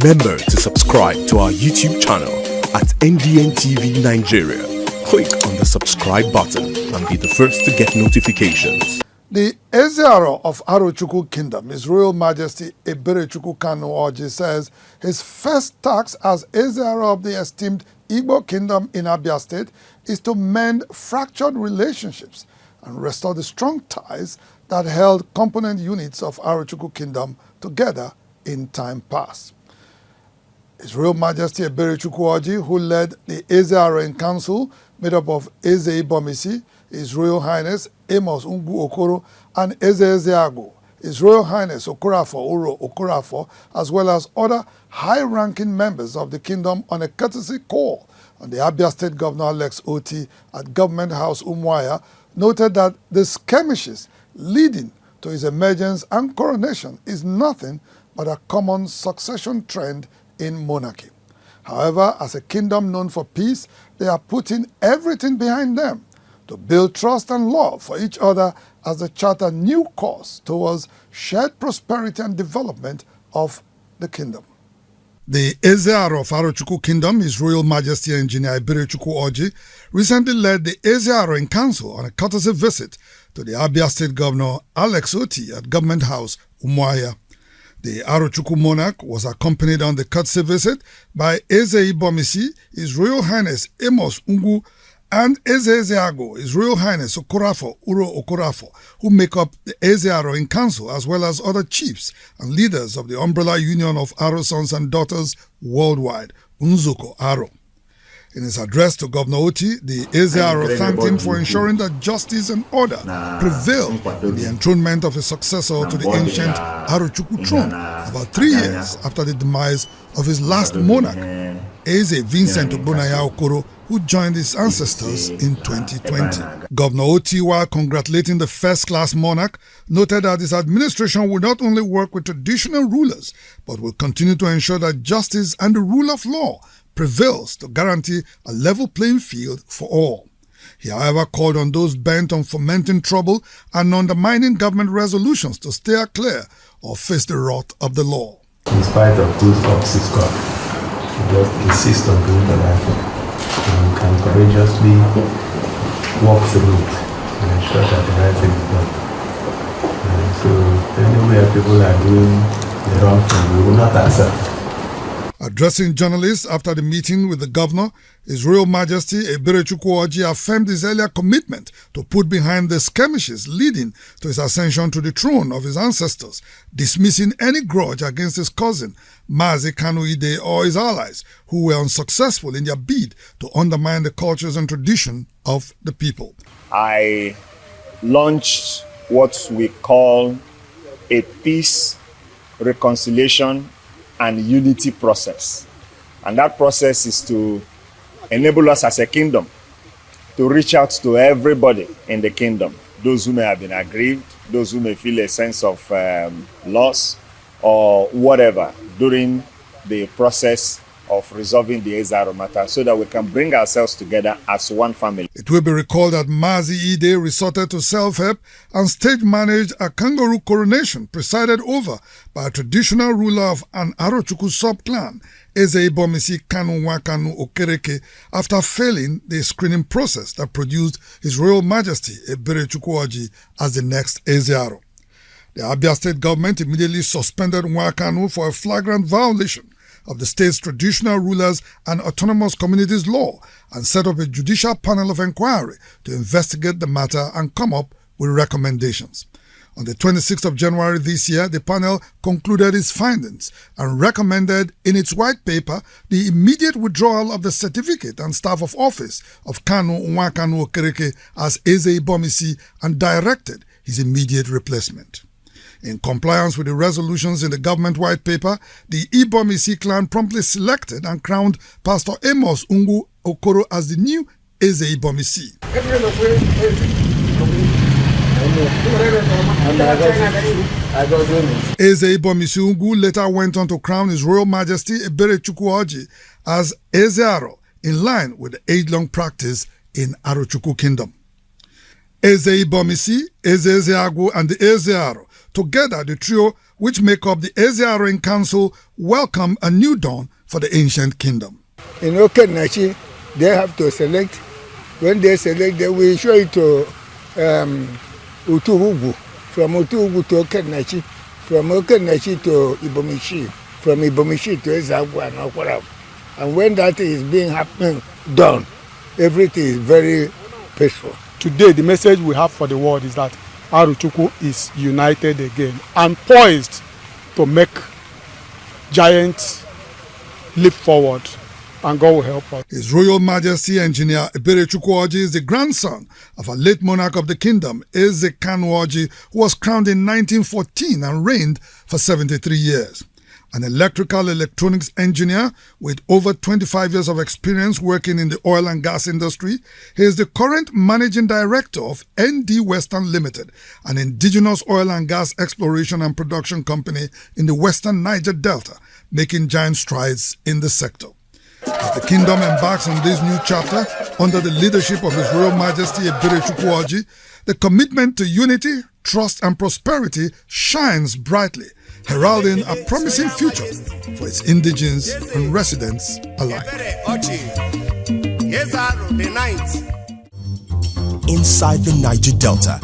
Remember to subscribe to our YouTube channel at NDN TV Nigeria. Click on the subscribe button and be the first to get notifications. The Ezearo of Arochukwu Kingdom, His Royal Majesty Eberechukwu Otti, says his first task as Ezearo of the esteemed Igbo Kingdom in Abia State is to mend fractured relationships and restore the strong ties that held component units of Arochukwu Kingdom together in time past. His Royal Majesty Eberechukwu Otti, who led the Ezearo in council made up of Eze Ibomisi, His Royal Highness Amos Ungu Okoro, and Eze Ezeago, His Royal Highness Okorafo Uro Okorafo, as well as other high-ranking members of the kingdom on a courtesy call on the Abia State Governor Alex Otti at Government House Umuahia, noted that the skirmishes leading to his emergence and coronation is nothing but a common succession trend in monarchy. However, as a kingdom known for peace, they are putting everything behind them to build trust and love for each other as they chart a new course towards shared prosperity and development of the kingdom. The Ezearo of Arochukwu Kingdom, His Royal Majesty Engineer Eberechukwu Otti, recently led the Ezearo in council on a courtesy visit to the Abia State Governor Alex Otti at Government House Umuahia. The Arochukwu monarch was accompanied on the courtesy visit by Eze Ibomisi, His Royal Highness Amos Ungu, and Eze Ezeago, His Royal Highness Okorafo Uro Okorafo, who make up the Ezearo in council, as well as other chiefs and leaders of the umbrella union of Aro sons and daughters worldwide, Unzuko Aro. In his address to Governor Otti, the Ezearo thanked him for ensuring that justice and order prevail in the enthronement of his successor to the ancient Arochukwu throne about 3 years after the demise of his last monarch, Eze Vincent Ogbonnaya Okoro, who joined his ancestors in 2020. Governor Otti, while congratulating the first-class monarch, noted that his administration will not only work with traditional rulers, but will continue to ensure that justice and the rule of law prevails to guarantee a level playing field for all. He, however, called on those bent on fomenting trouble and undermining government resolutions to steer clear or face the wrath of the law. In spite of those obstacles, we just insist on doing the right thing. And we can courageously walk through it and ensure that the right thing is done. And so, anywhere people are doing the wrong thing, we will not accept. Addressing journalists after the meeting with the governor, His Royal Majesty Eberechukwu Otti affirmed his earlier commitment to put behind the skirmishes leading to his ascension to the throne of his ancestors, dismissing any grudge against his cousin, Mazi Kanu Ide, or his allies, who were unsuccessful in their bid to undermine the cultures and tradition of the people. I launched what we call a peace, reconciliation, and unity process. And that process is to enable us as a kingdom to reach out to everybody in the kingdom, those who may have been aggrieved, those who may feel a sense of loss or whatever during the process of resolving the Ezearo matter, so that we can bring ourselves together as one family. It will be recalled that Mazi Ide resorted to self-help and stage-managed a kangaroo coronation presided over by a traditional ruler of an Arochukwu sub-clan, Eze Ibomisi Kanu Nwakanu Okereke, after failing the screening process that produced His Royal Majesty Eberechukwu Otti as the next Ezearo. The Abia State government immediately suspended Nwakanu for a flagrant violation of the state's traditional rulers and autonomous communities law and set up a judicial panel of inquiry to investigate the matter and come up with recommendations. On the 26th of January this year, the panel concluded its findings and recommended in its white paper the immediate withdrawal of the certificate and staff of office of Kanu Nwakanu Okereke as Eze Ibomisi and directed his immediate replacement. In compliance with the resolutions in the government white paper, the Ibomisi clan promptly selected and crowned Pastor Amos Ungu Okoro as the new Eze Ibomisi. Eze Ibomisi Ungu later went on to crown His Royal Majesty Eberechukwu Otti as Ezearo, in line with the age-long practice in Arochukwu Kingdom. Eze Ibomisi, Eze Ezeago, and the Ezearo Together, the trio, which make up the Ezearin Council, welcome a new dawn for the ancient kingdom. In Okenachi, they have to select. When they select, they will show it to Utuhugu, from Utuhugu to Okenachi, from Okenachi to Ibomishi, from Ibomishi to Ezagwa and Okwarab. And when that is done, everything is very peaceful. Today, the message we have for the world is that Arochukwu is united again and poised to make giant leap forward, and God will help us. His Royal Majesty Engineer Eberechukwu is the grandson of a late monarch of the kingdom, Eze Kanu, who was crowned in 1914 and reigned for 73 years. An electrical electronics engineer with over 25 years of experience working in the oil and gas industry, he is the current managing director of ND Western Limited, an indigenous oil and gas exploration and production company in the western Niger Delta, making giant strides in the sector. As the kingdom embarks on this new chapter under the leadership of His Royal Majesty Eberechukwu, the commitment to unity, trust and prosperity shines brightly, heralding a promising future for its indigenes and residents alike. Inside the Niger Delta,